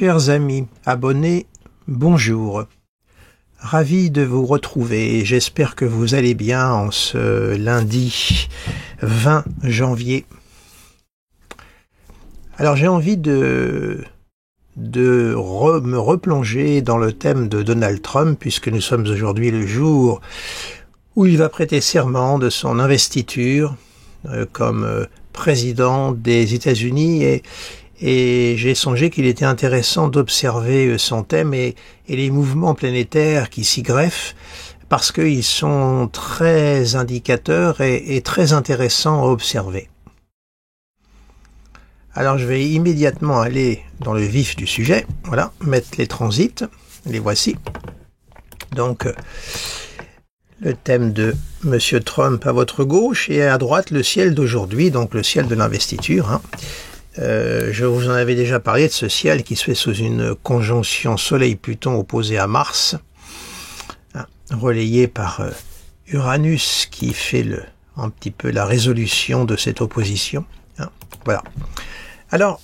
Chers amis, abonnés, bonjour. Ravi de vous retrouver. J'espère que vous allez bien en ce lundi 20 janvier. Alors j'ai envie de me replonger dans le thème de Donald Trump, puisque nous sommes aujourd'hui le jour où il va prêter serment de son investiture comme président des États-Unis, et j'ai songé qu'il était intéressant d'observer son thème et les mouvements planétaires qui s'y greffent, parce qu'ils sont très indicateurs et très intéressants à observer. Alors je vais immédiatement aller dans le vif du sujet, voilà, mettre les transits, les voici. Donc le thème de Monsieur Trump à votre gauche et à droite le ciel d'aujourd'hui, donc le ciel de l'investiture. Je vous en avais déjà parlé de ce ciel qui se fait sous une conjonction Soleil-Pluton opposée à Mars, relayé par Uranus qui fait un petit peu la résolution de cette opposition. Voilà. Alors,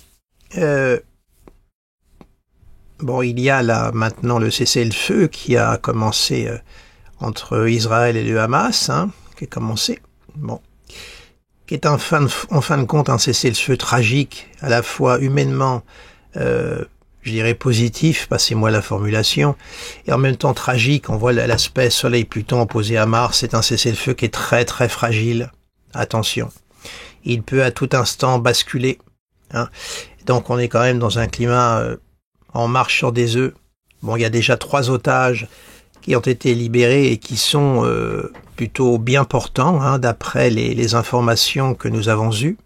bon, il y a là maintenant le cessez-le-feu qui a commencé entre Israël et le Hamas, qui a commencé, bon, qui est en fin de compte un cessez-le-feu tragique, à la fois humainement, je dirais positif, passez-moi la formulation, et en même temps tragique. On voit l'aspect Soleil-Pluton opposé à Mars. C'est un cessez-le-feu qui est très très fragile. Attention, il peut à tout instant basculer. Donc on est quand même dans un climat en marche sur des œufs. Bon, il y a déjà 3 otages qui ont été libérés et qui sont plutôt bien portants, d'après les informations que nous avons eues.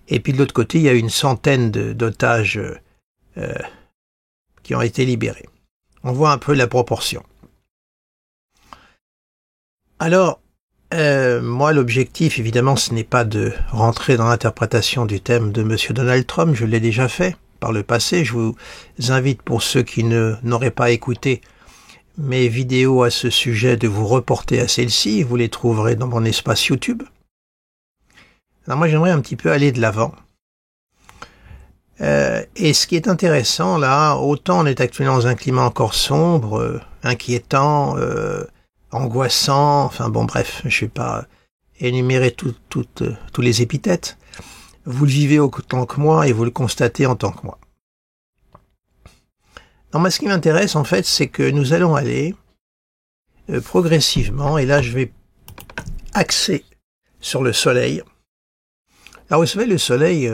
Et puis de l'autre côté, il y a une centaine d'otages qui ont été libérés. On voit un peu la proportion. Alors, moi, l'objectif, évidemment, ce n'est pas de rentrer dans l'interprétation du thème de Monsieur Donald Trump. Je l'ai déjà fait par le passé. Je vous invite, pour ceux qui n'auraient pas écouté mes vidéos à ce sujet, de vous reporter à celles-ci. Vous les trouverez dans mon espace YouTube. Alors moi, j'aimerais un petit peu aller de l'avant. Et ce qui est intéressant, là, autant on est actuellement dans un climat encore sombre, inquiétant, angoissant, enfin bon, bref, je ne vais pas énumérer tous les épithètes. Vous le vivez autant que moi et vous le constatez en tant que moi. Non, moi, ce qui m'intéresse, en fait, c'est que nous allons aller progressivement, et là, je vais axer sur le Soleil. Alors, vous savez, le Soleil,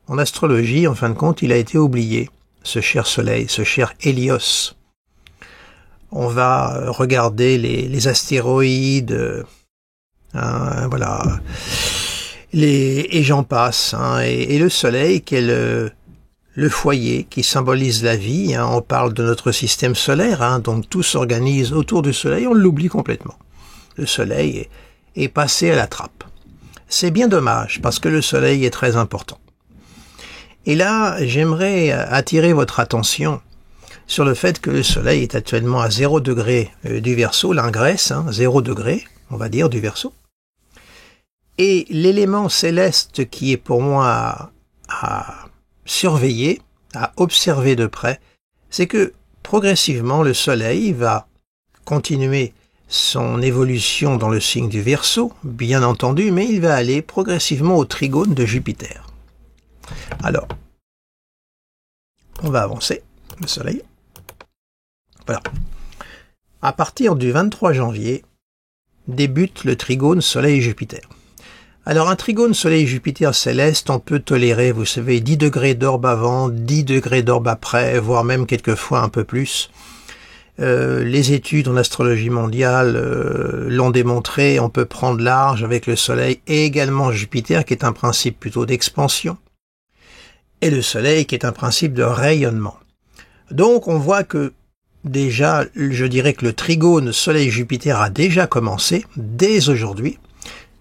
en astrologie, en fin de compte, il a été oublié, ce cher Soleil, ce cher Hélios. On va regarder les astéroïdes, voilà, et j'en passe, et le Soleil qui est le foyer qui symbolise la vie. On parle de notre système solaire, donc tout s'organise autour du Soleil, on l'oublie complètement. Le Soleil est passé à la trappe. C'est bien dommage, parce que le Soleil est très important. Et là, j'aimerais attirer votre attention sur le fait que le Soleil est actuellement à 0 degré du Verseau, l'ingresse, 0 degré, on va dire, du Verseau. Et l'élément céleste qui est pour moi à surveiller, à observer de près, c'est que progressivement le Soleil va continuer son évolution dans le signe du Verseau, bien entendu, mais il va aller progressivement au trigone de Jupiter. Alors, on va avancer, le Soleil. Voilà. À partir du 23 janvier, débute le trigone Soleil-Jupiter. Alors un trigone Soleil-Jupiter céleste, on peut tolérer, vous savez, 10 degrés d'orbe avant, 10 degrés d'orbe après, voire même quelquefois un peu plus. Les études en astrologie mondiale l'ont démontré, on peut prendre large avec le Soleil et également Jupiter, qui est un principe plutôt d'expansion, et le Soleil qui est un principe de rayonnement. Donc on voit que déjà, je dirais que le trigone Soleil-Jupiter a déjà commencé, dès aujourd'hui,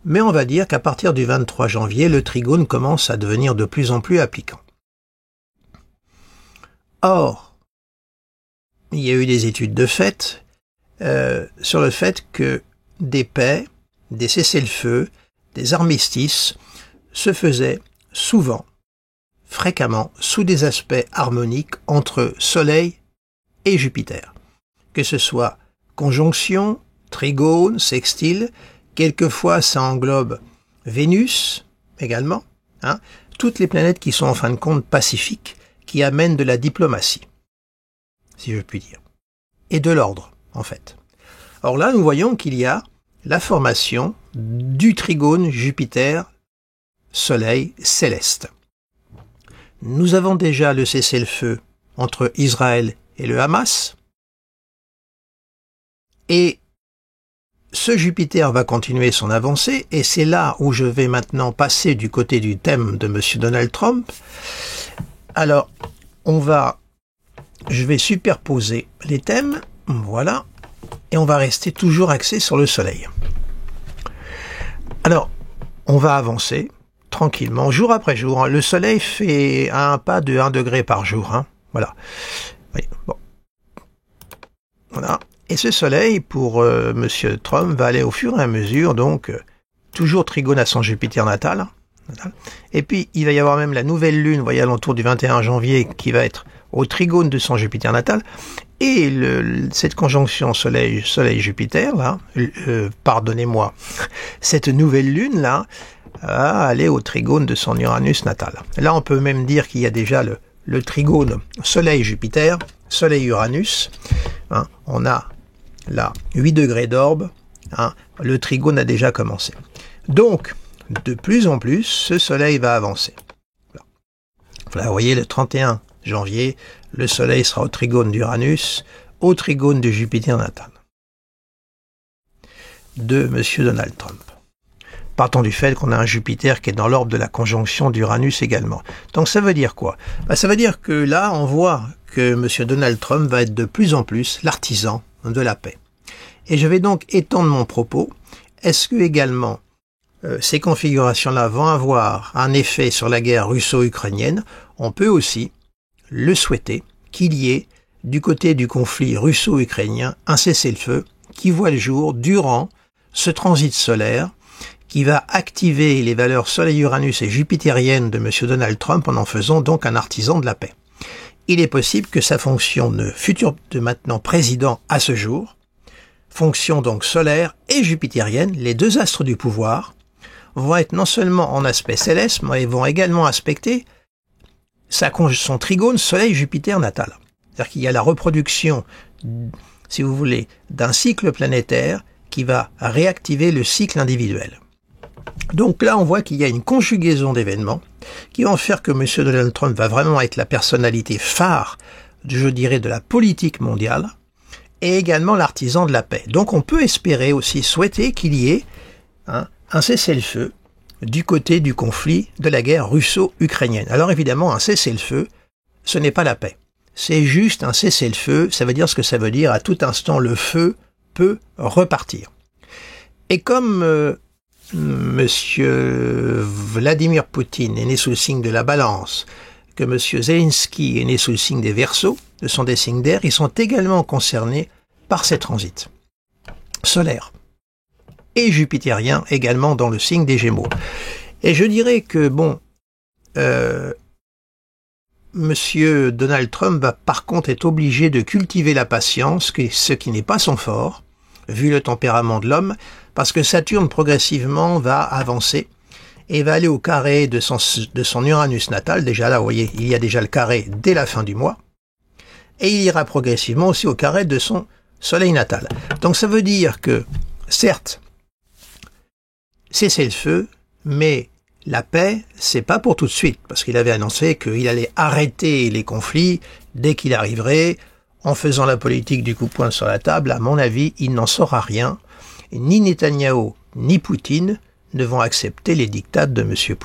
mais on va dire qu'à partir du 23 janvier, le trigone commence à devenir de plus en plus appliquant. Or, il y a eu des études de fait sur le fait que des paix, des cessez-le-feu, des armistices se faisaient souvent fréquemment sous des aspects harmoniques entre Soleil et Jupiter. Que ce soit conjonction, trigone, sextile, quelquefois ça englobe Vénus également, hein, toutes les planètes qui sont en fin de compte pacifiques, qui amènent de la diplomatie, si je puis dire, et de l'ordre en fait. Or là, nous voyons qu'il y a la formation du trigone Jupiter-Soleil céleste. Nous avons déjà le cessez-le-feu entre Israël et le Hamas, et ce Jupiter va continuer son avancée, et c'est là où je vais maintenant passer du côté du thème de M. Donald Trump. Alors, je vais superposer les thèmes, voilà, et on va rester toujours axé sur le Soleil. Alors, on va avancer tranquillement, jour après jour. Le Soleil fait un pas de 1 degré par jour, hein, voilà. Oui, bon. Voilà. Et ce Soleil, pour Monsieur Trump, va aller au fur et à mesure, donc, toujours trigone à son Jupiter natal. Et puis, il va y avoir même la nouvelle Lune, vous voyez, à l'entour du 21 janvier, qui va être au trigone de son Jupiter natal. Et cette conjonction Soleil-Jupiter, là, pardonnez-moi, cette nouvelle Lune, là, va aller au trigone de son Uranus natal. Là, on peut même dire qu'il y a déjà le trigone Soleil-Jupiter, Soleil-Uranus. Hein, on a là 8 degrés d'orbe, hein, le trigone a déjà commencé. Donc, de plus en plus, ce Soleil va avancer. Voilà, vous voyez, le 31 janvier, le Soleil sera au trigone d'Uranus, au trigone de Jupiter natal, de M. Donald Trump. Partons du fait qu'on a un Jupiter qui est dans l'orbe de la conjonction d'Uranus également. Donc ça veut dire quoi? Ça veut dire que là, on voit que M. Donald Trump va être de plus en plus l'artisan de la paix. Et je vais donc étendre mon propos. Est-ce que également ces configurations-là vont avoir un effet sur la guerre russo-ukrainienne? On peut aussi le souhaiter qu'il y ait, du côté du conflit russo-ukrainien, un cessez-le-feu qui voit le jour durant ce transit solaire qui va activer les valeurs Soleil-Uranus et jupitériennes de M. Donald Trump en faisant donc un artisan de la paix. Il est possible que sa fonction de futur de maintenant président à ce jour, fonction donc solaire et jupitérienne, les deux astres du pouvoir, vont être non seulement en aspect céleste, mais vont également aspecter son trigone Soleil-Jupiter natal. C'est-à-dire qu'il y a la reproduction, si vous voulez, d'un cycle planétaire qui va réactiver le cycle individuel. Donc là, on voit qu'il y a une conjugaison d'événements qui vont faire que M. Donald Trump va vraiment être la personnalité phare, je dirais, de la politique mondiale et également l'artisan de la paix. Donc on peut espérer aussi, souhaiter qu'il y ait un cessez-le-feu du côté du conflit de la guerre russo-ukrainienne. Alors évidemment, un cessez-le-feu, ce n'est pas la paix. C'est juste un cessez-le-feu, ça veut dire ce que ça veut dire, à tout instant le feu peut repartir. Et comme Monsieur Vladimir Poutine est né sous le signe de la balance, que Monsieur Zelensky est né sous le signe des Verseaux, ce sont des signes d'air, ils sont également concernés par ces transits solaires et jupitériens également dans le signe des Gémeaux. Et je dirais que bon, Monsieur Donald Trump va par contre être obligé de cultiver la patience, ce qui n'est pas son fort, vu le tempérament de l'homme, parce que Saturne progressivement va avancer et va aller au carré de son Uranus natal. Déjà là, vous voyez, il y a déjà le carré dès la fin du mois. Et il ira progressivement aussi au carré de son Soleil natal. Donc ça veut dire que, certes, cessez le feu, mais la paix, c'est pas pour tout de suite, parce qu'il avait annoncé qu'il allait arrêter les conflits dès qu'il arriverait, en faisant la politique du coup de poing sur la table. À mon avis, il n'en saura rien. Ni Netanyahou, ni Poutine ne vont accepter les dictats de Monsieur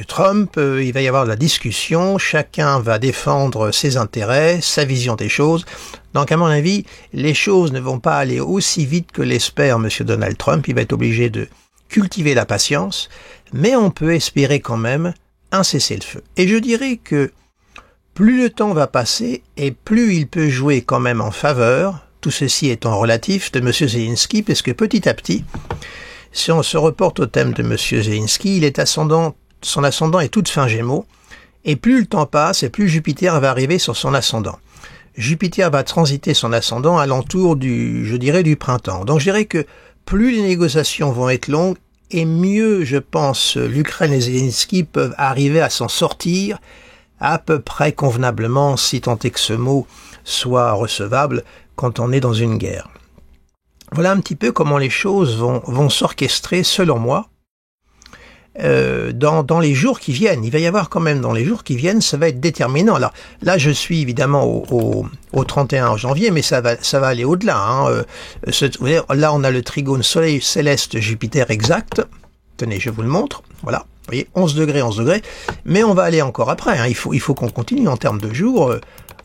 Trump. Il va y avoir de la discussion, chacun va défendre ses intérêts, sa vision des choses. Donc à mon avis, les choses ne vont pas aller aussi vite que l'espère Monsieur Donald Trump. Il va être obligé de cultiver la patience, mais on peut espérer quand même un cessez-le-feu. Et je dirais que plus le temps va passer et plus il peut jouer quand même en faveur, tout ceci étant relatif, de M. Zelensky, parce que petit à petit, si on se reporte au thème de M. Zelensky, il est ascendant son ascendant est toute fin Gémeaux, et plus le temps passe, et plus Jupiter va arriver sur son ascendant. Jupiter va transiter son ascendant à l'entour du printemps. Donc je dirais que plus les négociations vont être longues, et mieux, je pense, l'Ukraine et Zelensky peuvent arriver à s'en sortir à peu près convenablement, si tant est que ce mot soit recevable, quand on est dans une guerre. Voilà un petit peu comment les choses vont s'orchestrer, selon moi, dans les jours qui viennent. Il va y avoir quand même, dans les jours qui viennent, ça va être déterminant. Alors, là, je suis évidemment au 31 janvier, mais ça va aller au-delà. Hein. Là, on a le trigone Soleil céleste Jupiter exact. Tenez, je vous le montre. Voilà. Vous voyez, 11 degrés, mais on va aller encore après. Hein. Il faut qu'on continue en termes de jours.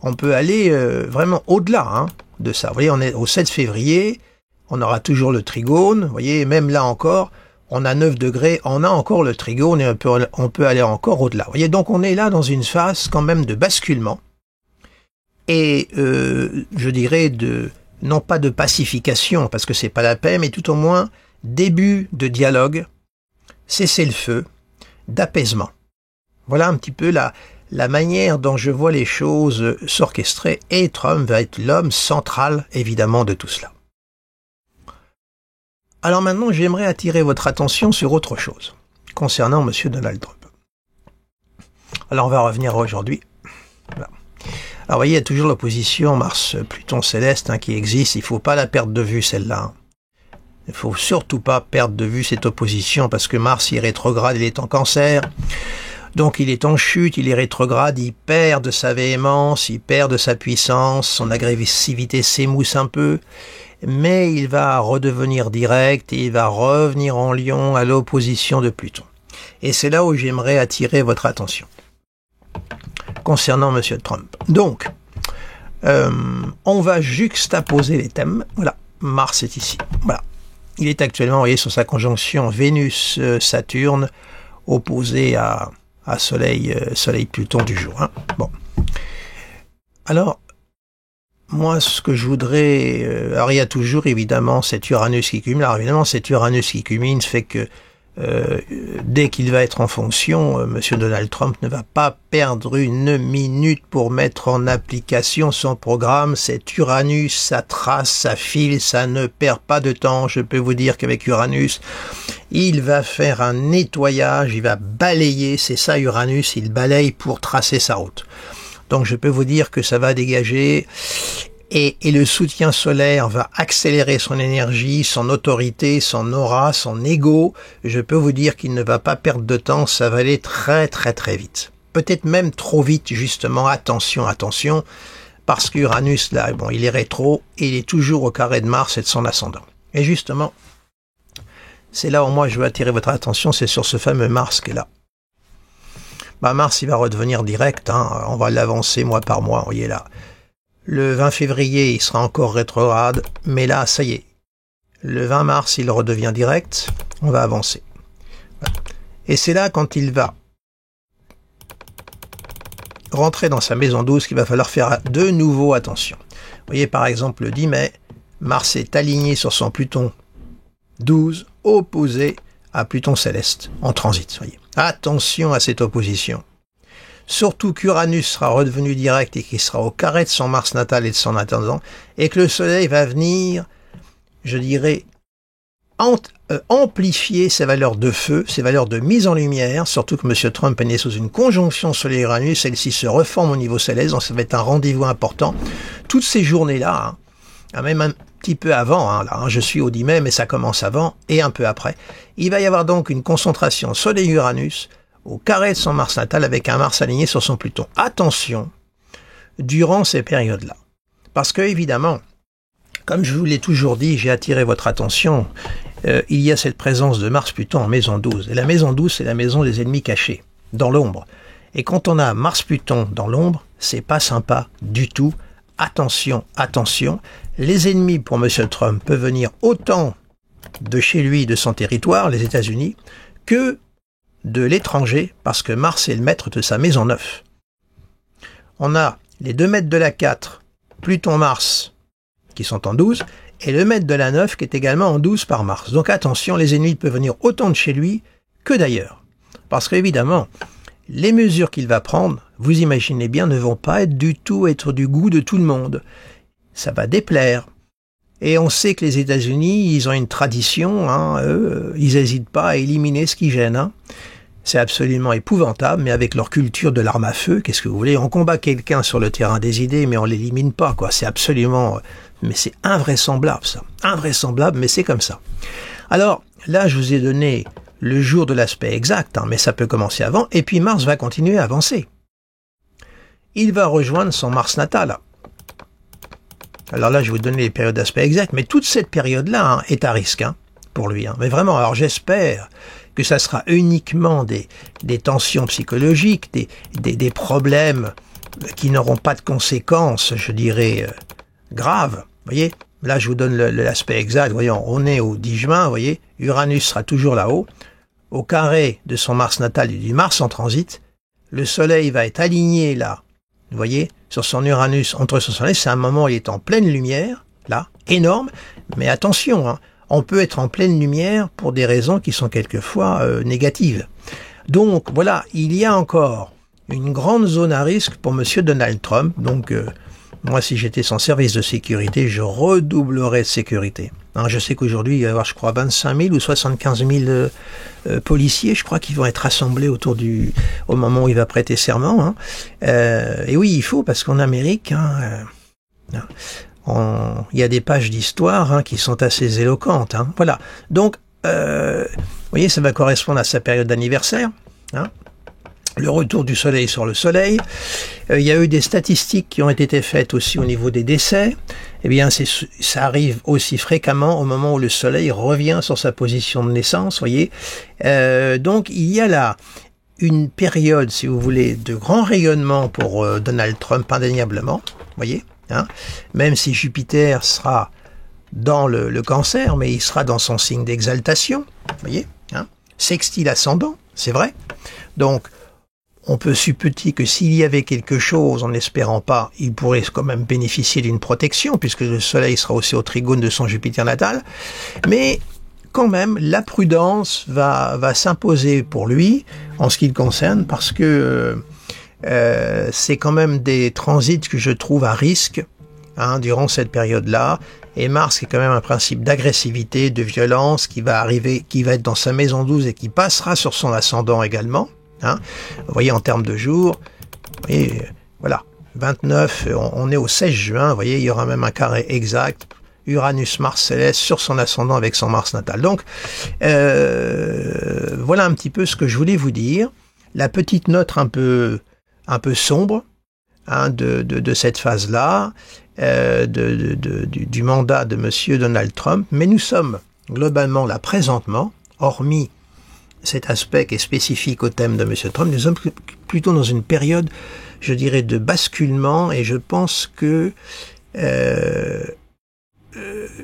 On peut aller vraiment au-delà de ça. Vous voyez, on est au 7 février, on aura toujours le trigone. Vous voyez, même là encore, on a 9 degrés, on a encore le trigone et on peut aller encore au-delà. Vous voyez, donc on est là dans une phase quand même de basculement. Et je dirais non pas de pacification, parce que c'est pas la paix, mais tout au moins début de dialogue, cessez-le-feu, d'apaisement. Voilà un petit peu la manière dont je vois les choses s'orchestrer, et Trump va être l'homme central, évidemment, de tout cela. Alors maintenant, j'aimerais attirer votre attention sur autre chose, concernant M. Donald Trump. Alors on va revenir aujourd'hui. Voilà. Alors vous voyez, il y a toujours l'opposition Mars-Pluton céleste qui existe, il ne faut pas la perdre de vue celle-là. Il ne faut surtout pas perdre de vue cette opposition, parce que Mars il est rétrograde, il est en Cancer. Donc il est en chute, il est rétrograde, il perd de sa véhémence, il perd de sa puissance, son agressivité s'émousse un peu, mais il va redevenir direct et il va revenir en Lion à l'opposition de Pluton. Et c'est là où j'aimerais attirer votre attention concernant M. Trump. Donc, on va juxtaposer les thèmes. Voilà, Mars est ici. Voilà. Il est actuellement, vous voyez, sur sa conjonction Vénus-Saturne, opposé à Soleil-Pluton du jour. Bon. Alors, moi, ce que je voudrais... alors, il y a toujours, évidemment, cet Uranus qui culmine. Alors, évidemment, cet Uranus qui culmine fait que dès qu'il va être en fonction, M. Donald Trump ne va pas perdre une minute pour mettre en application son programme. Cet Uranus, ça trace, ça file, ça ne perd pas de temps. Je peux vous dire qu'avec Uranus, il va faire un nettoyage, il va balayer. C'est ça Uranus, il balaye pour tracer sa route. Donc je peux vous dire que ça va dégager et le soutien solaire va accélérer son énergie, son autorité, son aura, son ego. Je peux vous dire qu'il ne va pas perdre de temps, ça va aller très très très vite. Peut-être même trop vite justement, attention, attention, parce qu'Uranus là, bon, il est rétro et il est toujours au carré de Mars et de son ascendant. Et justement, c'est là où moi je veux attirer votre attention, c'est sur ce fameux Mars qui est là. Mars il va redevenir direct, on va l'avancer mois par mois, vous voyez là. Le 20 février, il sera encore rétrograde, mais là, ça y est. Le 20 mars, il redevient direct, on va avancer. Et c'est là, quand il va rentrer dans sa maison 12, qu'il va falloir faire de nouveau attention. Vous voyez, par exemple, le 10 mai, Mars est aligné sur son Pluton 12, opposé à Pluton céleste, en transit. Voyez. Attention à cette opposition. Surtout qu'Uranus sera redevenu direct et qu'il sera au carré de son Mars natal et de son ascendant, et que le Soleil va venir, je dirais, amplifier ses valeurs de feu, ses valeurs de mise en lumière, surtout que M. Trump est né sous une conjonction Soleil-Uranus, celle-ci se reforme au niveau céleste, donc ça va être un rendez-vous important. Toutes ces journées-là, même un petit peu avant, je suis au 10 mai, mais ça commence avant et un peu après, il va y avoir donc une concentration Soleil-Uranus, au carré de son Mars natal avec un Mars aligné sur son Pluton. Attention, durant ces périodes-là. Parce que, évidemment, comme je vous l'ai toujours dit, j'ai attiré votre attention, il y a cette présence de Mars-Pluton en maison 12. Et la maison 12, c'est la maison des ennemis cachés, dans l'ombre. Et quand on a Mars-Pluton dans l'ombre, c'est pas sympa du tout. Attention, attention, les ennemis pour M. Trump peuvent venir autant de chez lui, de son territoire, les États-Unis, que de l'étranger, parce que Mars est le maître de sa maison 9. On a les 2 maîtres de la 4, Pluton-Mars, qui sont en 12, et le maître de la 9, qui est également en 12 par Mars. Donc attention, les ennemis peuvent venir autant de chez lui que d'ailleurs. Parce qu'évidemment, les mesures qu'il va prendre, vous imaginez bien, ne vont pas être du goût de tout le monde. Ça va déplaire. Et on sait que les États-Unis, ils ont une tradition, eux, ils n'hésitent pas à éliminer ce qui gêne. C'est absolument épouvantable, mais avec leur culture de l'arme à feu, qu'est-ce que vous voulez? On combat quelqu'un sur le terrain des idées, mais on l'élimine pas, quoi. C'est absolument... Mais c'est invraisemblable, ça. Invraisemblable, mais c'est comme ça. Alors, là, je vous ai donné le jour de l'aspect exact, mais ça peut commencer avant, et puis Mars va continuer à avancer. Il va rejoindre son Mars natal. Alors là, je vais vous donner les périodes d'aspect exact, mais toute cette période-là est à risque pour lui. Mais vraiment, alors j'espère que ça sera uniquement des tensions psychologiques, des problèmes qui n'auront pas de conséquences, je dirais, graves. Vous voyez, là, je vous donne l'aspect exact. Voyons, on est au 10 juin, vous voyez, Uranus sera toujours là-haut. Au carré de son Mars natal et du Mars en transit, le Soleil va être aligné là, vous voyez, sur son Uranus, entre son Soleil, c'est un moment où il est en pleine lumière, là, énorme, mais attention, on peut être en pleine lumière pour des raisons qui sont quelquefois négatives. Donc, voilà, il y a encore une grande zone à risque pour Monsieur Donald Trump, donc moi, si j'étais son service de sécurité, je redoublerais de sécurité. Je sais qu'aujourd'hui, il va y avoir, je crois, 25 000 ou 75 000 policiers, je crois, qui vont être rassemblés au moment où il va prêter serment. Et oui, il faut, parce qu'en Amérique, il y a des pages d'histoire qui sont assez éloquentes. Voilà. Donc, vous voyez, ça va correspondre à sa période d'anniversaire. Le retour du Soleil sur le Soleil. Il y a eu des statistiques qui ont été faites aussi au niveau des décès. Eh bien, ça arrive aussi fréquemment au moment où le Soleil revient sur sa position de naissance, voyez. Donc, il y a là une période, si vous voulez, de grand rayonnement pour Donald Trump, indéniablement, voyez. Même si Jupiter sera dans le Cancer, mais il sera dans son signe d'exaltation, voyez. Sextile ascendant, c'est vrai. Donc, on peut supputer que s'il y avait quelque chose, en n'espérant pas, il pourrait quand même bénéficier d'une protection, puisque le Soleil sera aussi au trigone de son Jupiter natal. Mais quand même, la prudence va s'imposer pour lui, en ce qui le concerne, parce que c'est quand même des transits que je trouve à risque durant cette période-là. Et Mars, qui est quand même un principe d'agressivité, de violence, qui va être dans sa maison 12 et qui passera sur son ascendant également. Vous voyez, en termes de jours, et voilà, 29, on est au 16 juin, vous voyez, il y aura même un carré exact, Uranus-Mars céleste sur son ascendant avec son Mars natal. Donc, voilà un petit peu ce que je voulais vous dire. La petite note un peu sombre de cette phase-là, du mandat de Monsieur Donald Trump, mais nous sommes globalement là présentement, hormis cet aspect qui est spécifique au thème de M. Trump, nous sommes plutôt dans une période, je dirais, de basculement, et je pense que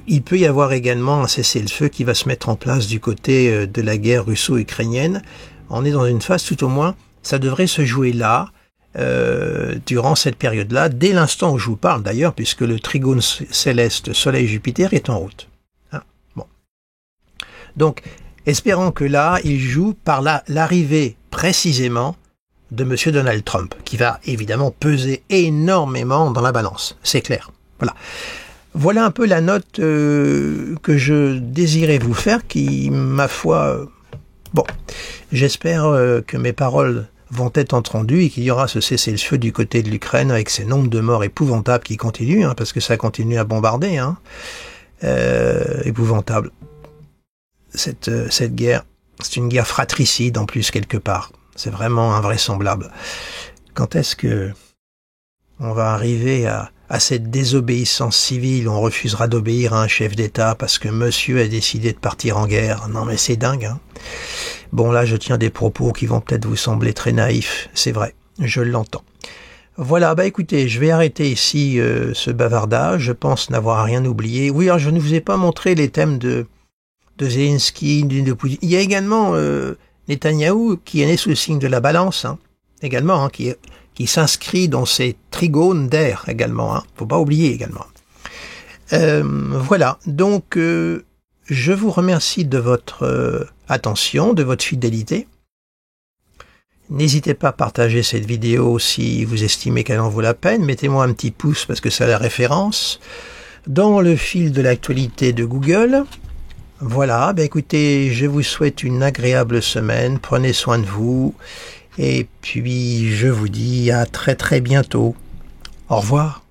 il peut y avoir également un cessez-le-feu qui va se mettre en place du côté de la guerre russo-ukrainienne. On est dans une phase, tout au moins, ça devrait se jouer là, durant cette période-là, dès l'instant où je vous parle d'ailleurs, puisque le trigone céleste Soleil-Jupiter est en route. Bon. Donc, espérons que là, il joue par l'arrivée précisément de M. Donald Trump, qui va évidemment peser énormément dans la balance, c'est clair. Voilà un peu la note que je désirais vous faire, qui, ma foi, j'espère que mes paroles vont être entendues et qu'il y aura ce cessez-le-feu du côté de l'Ukraine avec ces nombres de morts épouvantables qui continuent, parce que ça continue à bombarder, épouvantable. Cette guerre, c'est une guerre fratricide en plus quelque part. C'est vraiment invraisemblable. Quand est-ce que on va arriver à cette désobéissance civile? On refusera d'obéir à un chef d'État parce que monsieur a décidé de partir en guerre. Non mais c'est dingue. Bon là, je tiens des propos qui vont peut-être vous sembler très naïfs. C'est vrai, je l'entends. Voilà, écoutez, je vais arrêter ici ce bavardage. Je pense n'avoir rien oublié. Oui, alors je ne vous ai pas montré les thèmes de Zelensky, de Poutine. Il y a également Netanyahou qui est né sous le signe de la balance, également, qui s'inscrit dans ces trigones d'air également. Faut pas oublier également. Voilà, donc je vous remercie de votre attention, de votre fidélité. N'hésitez pas à partager cette vidéo si vous estimez qu'elle en vaut la peine. Mettez-moi un petit pouce parce que c'est la référence. Dans le fil de l'actualité de Google. Voilà, ben écoutez, je vous souhaite une agréable semaine. Prenez soin de vous. Et puis, je vous dis à très très bientôt. Au revoir.